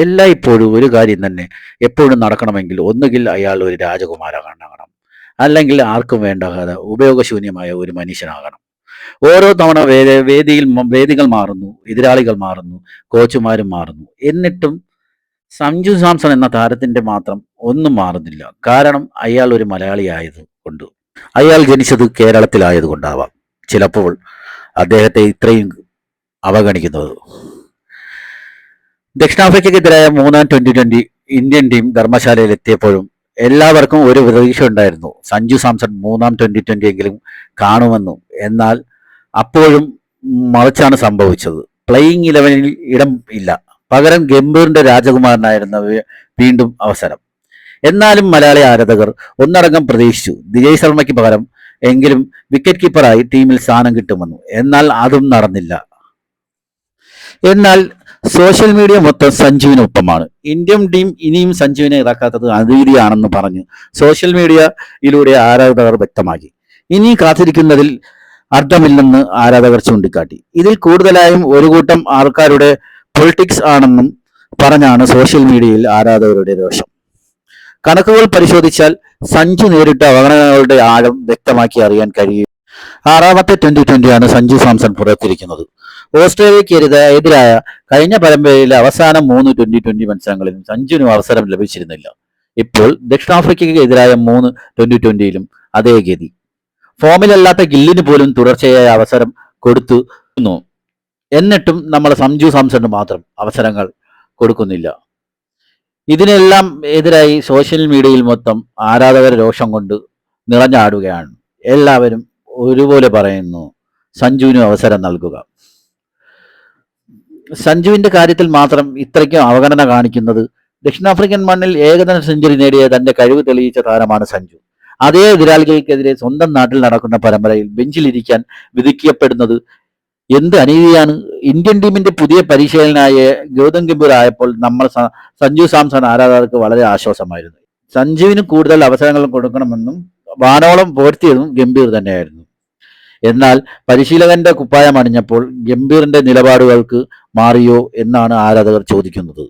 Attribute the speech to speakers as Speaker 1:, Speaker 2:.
Speaker 1: എല്ലായ്പ്പോഴും ഒരു കാര്യം തന്നെ എപ്പോഴും നടക്കണമെങ്കിൽ ഒന്നുകിൽ അയാൾ ഒരു രാജകുമാരനാകണം, അല്ലെങ്കിൽ ആർക്കും വേണ്ടാകാതെ ഉപയോഗശൂന്യമായ ഒരു മനുഷ്യനാകണം. ഓരോ തവണ വേദികൾ മാറുന്നു, എതിരാളികൾ മാറുന്നു, കോച്ചുമാരും മാറുന്നു. എന്നിട്ടും സഞ്ജു സാംസൺ എന്ന താരത്തിന്റെ മാത്രം ഒന്നും മാറുന്നില്ല. കാരണം അയാൾ ഒരു മലയാളി ആയതുകൊണ്ട്. അയാൾ ജനിച്ചത് കേരളത്തിലായതുകൊണ്ടാവാം ചിലപ്പോൾ അദ്ദേഹത്തെ ഇത്രയും അവഗണിക്കുന്നത്. ദക്ഷിണാഫ്രിക്കയ്ക്കെതിരായ മൂന്നാം ട്വന്റി ഇന്ത്യൻ ടീം ധർമ്മശാലയിൽ എത്തിയപ്പോഴും എല്ലാവർക്കും ഒരു പ്രതീക്ഷ ഉണ്ടായിരുന്നു, സഞ്ജു സാംസൺ മൂന്നാം ട്വന്റി എങ്കിലും കാണുമെന്നും. എന്നാൽ അപ്പോഴും മറിച്ചാണ് സംഭവിച്ചത്. പ്ലേയിങ് 11 ഇടം ഇല്ല, പകരം ഗംഭീറിന്റെ രാജകുമാരനായിരുന്ന വീണ്ടും അവസരം. എന്നാലും മലയാളി ആരാധകർ ഒന്നടങ്കം പ്രതീക്ഷിച്ചു വിജയ് ശർമ്മയ്ക്ക് പകരം എങ്കിലും വിക്കറ്റ് കീപ്പറായി ടീമിൽ സ്ഥാനം കിട്ടുമെന്നു. എന്നാൽ അതും നടന്നില്ല. എന്നാൽ സോഷ്യൽ മീഡിയ മൊത്തം സഞ്ജുവിനൊപ്പമാണ്. ഇന്ത്യൻ ടീം ഇനിയും സഞ്ജുവിനെ ഇറക്കാത്തത് അനീതിയാണെന്ന് പറഞ്ഞ് സോഷ്യൽ മീഡിയയിലൂടെ ആരാധകർ വ്യക്തമാക്കി. ഇനി കാത്തിരിക്കുന്നതിൽ അർത്ഥമില്ലെന്ന് ആരാധകർ ചൂണ്ടിക്കാട്ടി. ഇതിൽ കൂടുതലായും ഒരു കൂട്ടം ആൾക്കാരുടെ പൊളിറ്റിക്സ് ആണെന്നും പറഞ്ഞാണ് സോഷ്യൽ മീഡിയയിൽ ആരാധകരുടെ രോഷം. കണക്കുകൾ പരിശോധിച്ചാൽ സഞ്ജു നേരിട്ട അവഗണനകളുടെ ആഴം വ്യക്തമാക്കി അറിയാൻ കഴിയും. ആറാമത്തെ ട്വന്റിയാണ് സഞ്ജു സാംസൺ പുറത്തിരിക്കുന്നത്. ഓസ്ട്രേലിയക്ക് എതിരായ കഴിഞ്ഞ പരമ്പരയിലെ അവസാന 3 ട്വന്റി മത്സരങ്ങളിലും സഞ്ജുവിന് അവസരം ലഭിച്ചിരുന്നില്ല. ഇപ്പോൾ ദക്ഷിണാഫ്രിക്കയ്ക്ക് എതിരായ 3 ട്വന്റിയിലും അതേ ഗതി. ഫോമിലല്ലാത്ത ഗില്ലിന് പോലും തുടർച്ചയായ അവസരം കൊടുത്തുന്നു. എന്നിട്ടും നമ്മൾ സഞ്ജു സാംസണിന് മാത്രം അവസരങ്ങൾ കൊടുക്കുന്നില്ല. ഇതിനെല്ലാം എതിരായി സോഷ്യൽ മീഡിയയിൽ മൊത്തം ആരാധകർ രോഷം കൊണ്ട് നിറഞ്ഞാടുകയാണ്. എല്ലാവരും ഒരുപോലെ പറയുന്നു, സഞ്ജുവിന് അവസരം നൽകുക. സഞ്ജുവിന്റെ കാര്യത്തിൽ മാത്രം ഇത്രയ്ക്കും അവഗണന കാണിക്കുന്നത് ദക്ഷിണാഫ്രിക്കൻ മണ്ണിൽ ഏകദിന സെഞ്ചുറി നേടിയ തന്റെ കഴിവ് തെളിയിച്ച താരമാണ് സഞ്ജു. അതേ എതിരാളികൾക്കെതിരെ സ്വന്തം നാട്ടിൽ നടക്കുന്ന പരമ്പരയിൽ ബെഞ്ചിലിരിക്കാൻ വിധിക്കപ്പെടുന്നത് എന്ത് അനീതിയാണ്. ഇന്ത്യൻ ടീമിന്റെ പുതിയ പരിശീലനായ ഗൗതം ഗംഭീർ ആയപ്പോൾ നമ്മൾ സഞ്ജു സാംസൺ ആരാധകർക്ക് വളരെ ആശ്വാസമായിരുന്നു. സഞ്ജുവിന് കൂടുതൽ അവസരങ്ങൾ കൊടുക്കണമെന്നും വാനോളം പോർത്തിയതും ഗംഭീർ തന്നെയായിരുന്നു. എന്നാൽ പരിശീലകന്റെ കുപ്പായം അണിഞ്ഞപ്പോൾ ഗംഭീറിന്റെ നിലപാടുകൾക്ക് മാറിയോ എന്നാണ് ആരാധകർ ചോദിക്കുന്നത്.